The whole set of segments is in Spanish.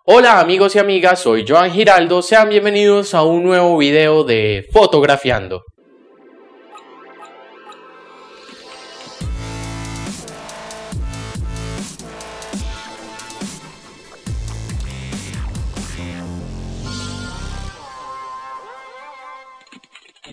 Hola amigos y amigas, soy Joan Giraldo, sean bienvenidos a un nuevo video de Fotografiando.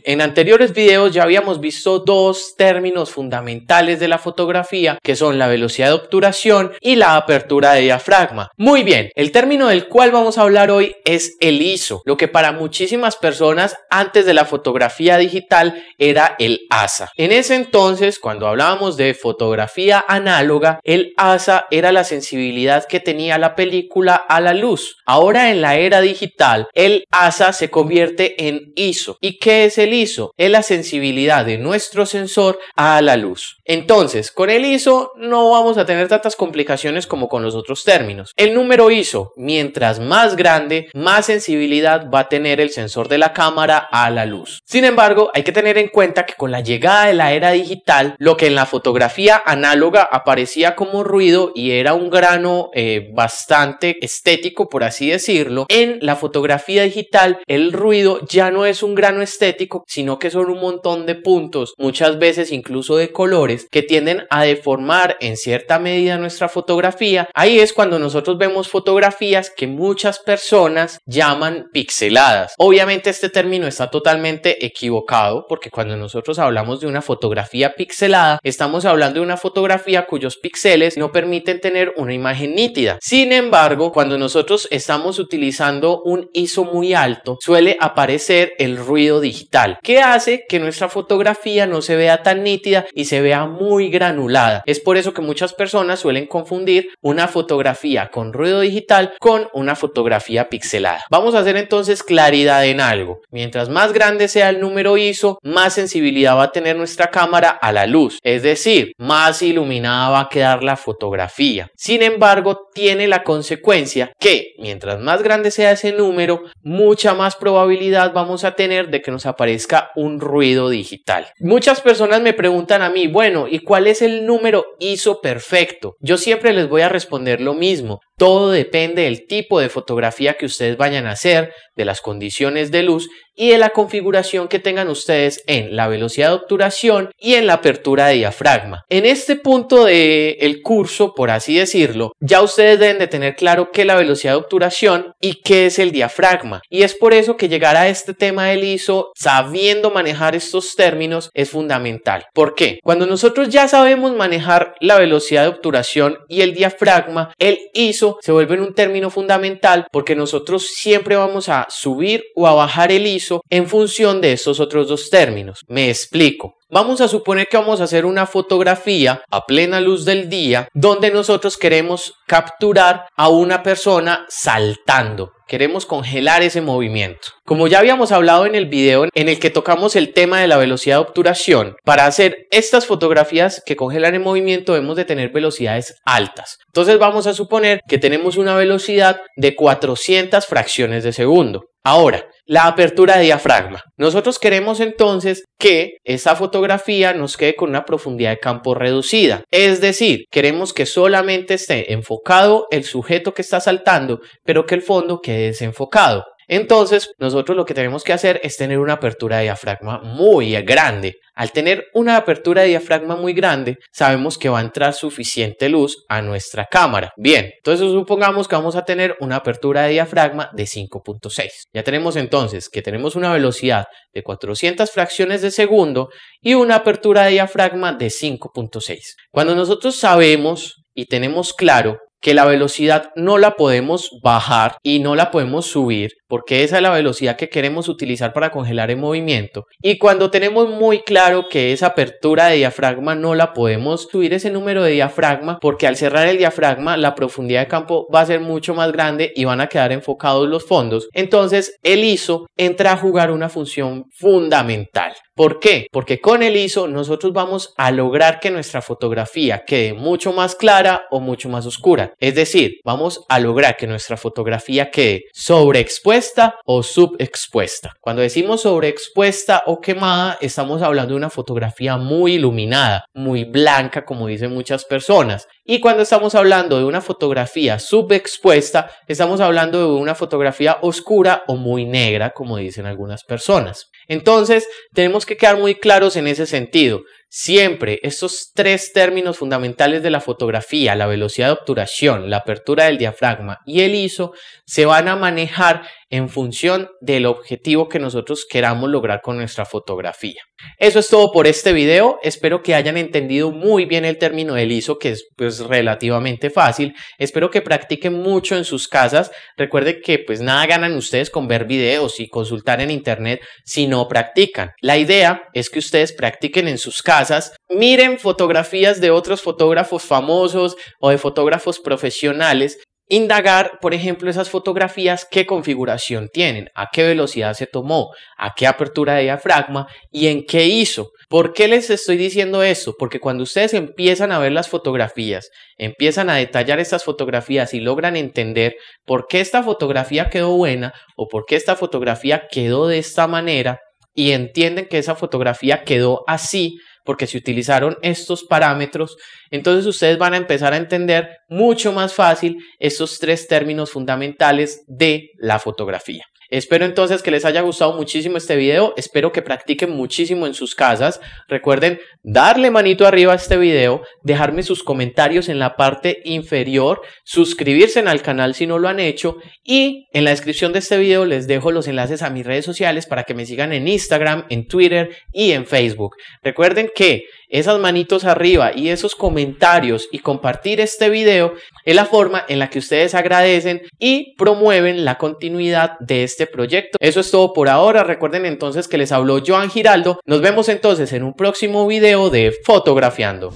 En anteriores videos ya habíamos visto dos términos fundamentales de la fotografía, que son la velocidad de obturación y la apertura de diafragma. Muy bien, el término del cual vamos a hablar hoy es el ISO, lo que para muchísimas personas antes de la fotografía digital era el ASA. En ese entonces, cuando hablábamos de fotografía análoga, el ASA era la sensibilidad que tenía la película a la luz. Ahora en la era digital, el ASA se convierte en ISO. ¿Y qué es el ISO? Es la sensibilidad de nuestro sensor a la luz. Entonces, con el ISO no vamos a tener tantas complicaciones como con los otros términos. El número ISO, mientras más grande, más sensibilidad va a tener el sensor de la cámara a la luz. Sin embargo, hay que tener en cuenta que con la llegada de la era digital, lo que en la fotografía análoga aparecía como ruido y era un grano bastante estético, por así decirlo, en la fotografía digital el ruido ya no es un grano estético, sino que son un montón de puntos, muchas veces incluso de colores, que tienden a deformar en cierta medida nuestra fotografía. Ahí es cuando nosotros vemos fotografías que muchas personas llaman pixeladas. Obviamente este término está totalmente equivocado, porque cuando nosotros hablamos de una fotografía pixelada, estamos hablando de una fotografía cuyos píxeles no permiten tener una imagen nítida. Sin embargo, cuando nosotros estamos utilizando un ISO muy alto, suele aparecer el ruido digital, que hace que nuestra fotografía no se vea tan nítida y se vea muy granulada. Es por eso que muchas personas suelen confundir una fotografía con ruido digital con una fotografía pixelada. Vamos a hacer entonces claridad en algo. Mientras más grande sea el número ISO, más sensibilidad va a tener nuestra cámara a la luz, es decir, más iluminada va a quedar la fotografía. Sin embargo, tiene la consecuencia que mientras más grande sea ese número, mucha más probabilidad vamos a tener de que nos aparezca un ruido digital. Muchas personas me preguntan a mí, bueno, ¿y cuál es el número ISO perfecto? Yo siempre les voy a responder lo mismo. Todo depende del tipo de fotografía que ustedes vayan a hacer, de las condiciones de luz y de la configuración que tengan ustedes en la velocidad de obturación y en la apertura de diafragma. En este punto del curso, por así decirlo, ya ustedes deben de tener claro qué es la velocidad de obturación y qué es el diafragma. Y es por eso que llegar a este tema del ISO sabiendo manejar estos términos es fundamental. ¿Por qué? Cuando nosotros ya sabemos manejar la velocidad de obturación y el diafragma, el ISO se vuelve un término fundamental porque nosotros siempre vamos a subir o a bajar el ISO en función de estos otros dos términos. Me explico. Vamos a suponer que vamos a hacer una fotografía a plena luz del día donde nosotros queremos capturar a una persona saltando. Queremos congelar ese movimiento. Como ya habíamos hablado en el video en el que tocamos el tema de la velocidad de obturación, para hacer estas fotografías que congelan el movimiento debemos de tener velocidades altas. Entonces vamos a suponer que tenemos una velocidad de 400 fracciones de segundo. Ahora, la apertura de diafragma. Nosotros queremos entonces que esta fotografía nos quede con una profundidad de campo reducida. Es decir, queremos que solamente esté enfocado el sujeto que está saltando, pero que el fondo quede desenfocado. Entonces, nosotros lo que tenemos que hacer es tener una apertura de diafragma muy grande. Al tener una apertura de diafragma muy grande, sabemos que va a entrar suficiente luz a nuestra cámara. Bien, entonces supongamos que vamos a tener una apertura de diafragma de 5.6. Ya tenemos entonces que tenemos una velocidad de 400 fracciones de segundo y una apertura de diafragma de 5.6. Cuando nosotros sabemos y tenemos claro que la velocidad no la podemos bajar y no la podemos subir, porque esa es la velocidad que queremos utilizar para congelar el movimiento. Y cuando tenemos muy claro que esa apertura de diafragma no la podemos subir ese número de diafragma, porque al cerrar el diafragma la profundidad de campo va a ser mucho más grande y van a quedar enfocados los fondos, entonces el ISO entra a jugar una función fundamental. ¿Por qué? Porque con el ISO nosotros vamos a lograr que nuestra fotografía quede mucho más clara o mucho más oscura. Es decir, vamos a lograr que nuestra fotografía quede sobreexpuesta sobreexpuesta o subexpuesta. Cuando decimos sobreexpuesta o quemada, estamos hablando de una fotografía muy iluminada, muy blanca, como dicen muchas personas. Y cuando estamos hablando de una fotografía subexpuesta, estamos hablando de una fotografía oscura o muy negra, como dicen algunas personas. Entonces, tenemos que quedar muy claros en ese sentido. Siempre estos tres términos fundamentales de la fotografía, la velocidad de obturación, la apertura del diafragma y el ISO, se van a manejar en función del objetivo que nosotros queramos lograr con nuestra fotografía. Eso es todo por este video. Espero que hayan entendido muy bien el término del ISO, que es pues relativamente fácil. Espero que practiquen mucho en sus casas. Recuerden que pues nada ganan ustedes con ver videos y consultar en internet si no practican. La idea es que ustedes practiquen en sus casas, miren fotografías de otros fotógrafos famosos o de fotógrafos profesionales. Indagar, por ejemplo, esas fotografías, qué configuración tienen, a qué velocidad se tomó, a qué apertura de diafragma y en qué ISO. ¿Por qué les estoy diciendo esto? Porque cuando ustedes empiezan a ver las fotografías, empiezan a detallar estas fotografías y logran entender por qué esta fotografía quedó buena o por qué esta fotografía quedó de esta manera y entienden que esa fotografía quedó así, porque se utilizaron estos parámetros, entonces ustedes van a empezar a entender mucho más fácil estos tres términos fundamentales de la fotografía. Espero entonces que les haya gustado muchísimo este video, espero que practiquen muchísimo en sus casas. Recuerden darle manito arriba a este video, dejarme sus comentarios en la parte inferior, suscribirse al canal si no lo han hecho y en la descripción de este video les dejo los enlaces a mis redes sociales para que me sigan en Instagram, en Twitter y en Facebook. Recuerden que esas manitos arriba y esos comentarios y compartir este video es la forma en la que ustedes agradecen y promueven la continuidad de este proyecto. Eso es todo por ahora. Recuerden entonces que les habló Joan Giraldo. Nos vemos entonces en un próximo video de Fotografiando.